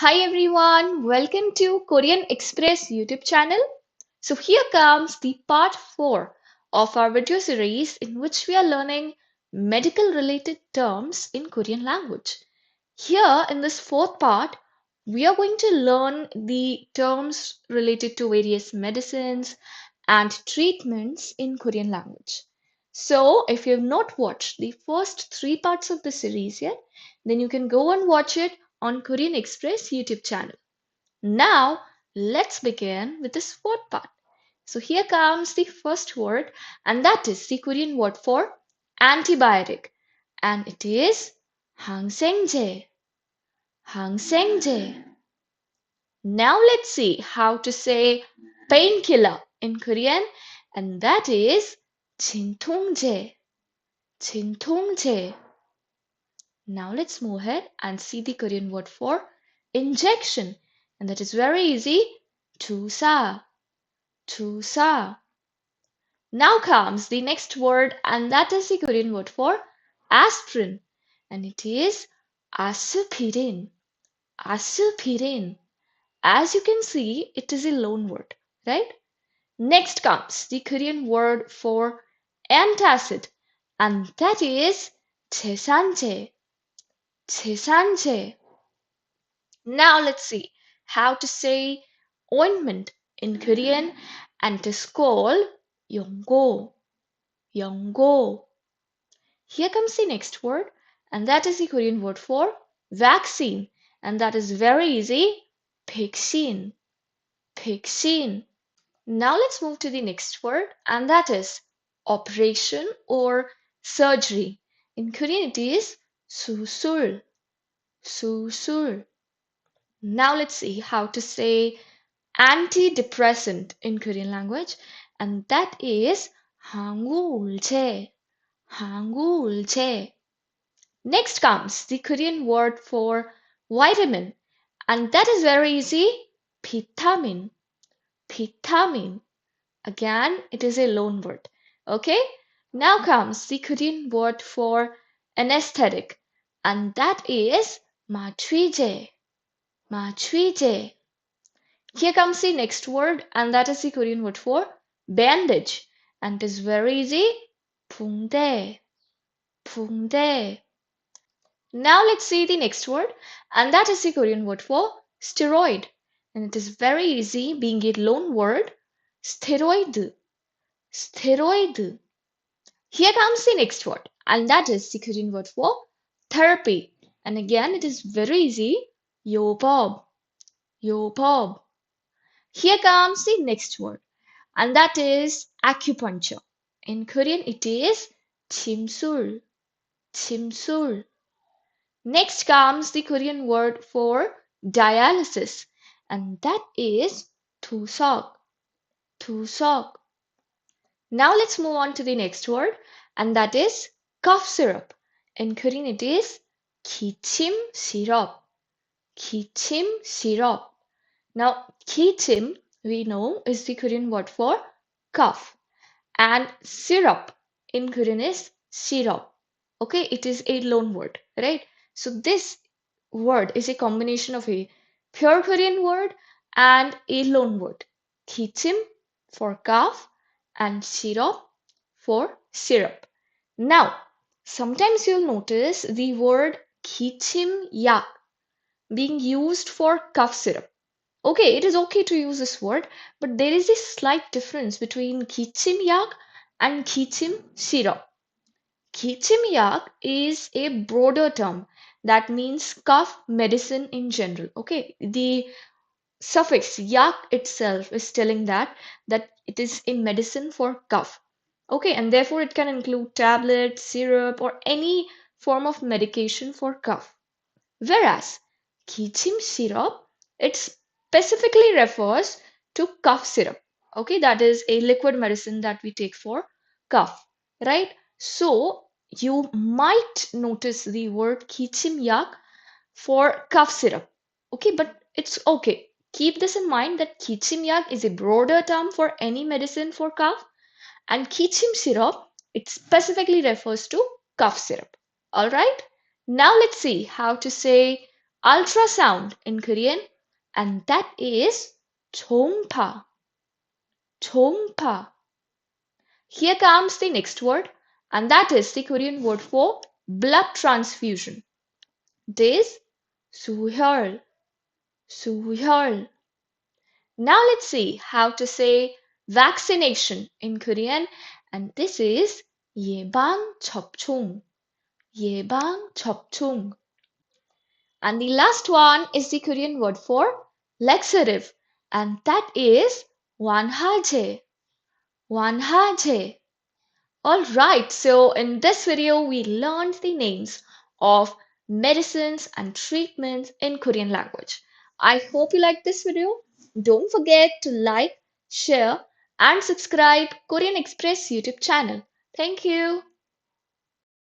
Hi everyone, welcome to Korean Express YouTube channel. So here comes the part 4 of our video series in which we are learning medical related terms in Korean language. Here in this fourth part, we are going to learn the terms related to various medicines and treatments in Korean language. So if you have not watched the first 3 parts of the series yet, then you can go and watch it on Korean Express YouTube channel. Now, let's begin with this fourth part. So here comes the first word, and that is the Korean word for antibiotic, and it is 항생제. 항생제. Now let's see how to say painkiller in Korean, and that is 진통제. 진통제. Now let's move ahead and see the Korean word for injection, and that is very easy. 주사. 주사. Now comes the next word, and that is the Korean word for aspirin, and it is aspirin. Aspirin. As you can see, it is a loan word, right? Next comes the Korean word for antacid, and that is 제산제. 제산제. Now let's see how to say ointment in Korean, and it is called 연고. 연고. Here comes the next word, and that is the Korean word for vaccine, and that is very easy. 백신. 백신. Now let's move to the next word, and that is operation or surgery. In Korean it is 수술. 수술. Now let's see how to say antidepressant in Korean language, and that is 항우울제. 항우울제. Next comes the Korean word for vitamin, and that is very easy. 비타민. 비타민. Again, it is a loan word. Okay? Now comes the Korean word for anesthetic, and that is 마취제. 마취제. Here comes the next word, and that is the Korean word for bandage, and it is very easy. 붕대. 붕대. Now let's see the next word, and that is the Korean word for steroid, and it is very easy, being a loan word. steroid. steroid. Here comes the next word, and that is the Korean word for therapy, and again it is very easy. 요법. 요법. Here comes the next word, and that is acupuncture. In Korean it is 침술. 침술. Next comes the Korean word for dialysis, and that is 투석. 투석. Now let's move on to the next word, and that is cough syrup. In Korean it is 기침 시럽. 기침 시럽. Now 기침, we know, is the Korean word for cough, and syrup in Korean is 시럽. Okay, it is a loan word, right? So this word is a combination of a pure Korean word and a loan word. 기침 for cough and 시럽 for syrup. Now, sometimes you'll notice the word 기침약 being used for cough syrup. Okay, it is okay to use this word, but there is a slight difference between 기침약 and 기침 syrup. 기침약 is a broader term that means cough medicine in general. Okay, the suffix yak itself is telling that it is a medicine for cough. Okay, and therefore it can include tablets, syrup, or any form of medication for cough. Whereas 기침 syrup, it specifically refers to cough syrup. Okay, that is a liquid medicine that we take for cough, right? So you might notice the word 기침약 for cough syrup. Okay, but it's okay. Keep this in mind that 기침약 is a broader term for any medicine for cough, and 기침 syrup, it specifically refers to cough syrup. All right. Now let's see how to say ultrasound in Korean, and that is 초음파. 초음파. Here comes the next word, and that is the Korean word for blood transfusion. It is 수혈. 수혈. Now let's see how to say vaccination in Korean, and this is 예방 접종. 예방 접종. And the last one is the Korean word for laxative, and that is 완화제. 완화제. Alright, so in this video we learned the names of medicines and treatments in Korean language. I hope you liked this video. Don't forget to like, share and subscribe Korean Express YouTube channel. Thank you.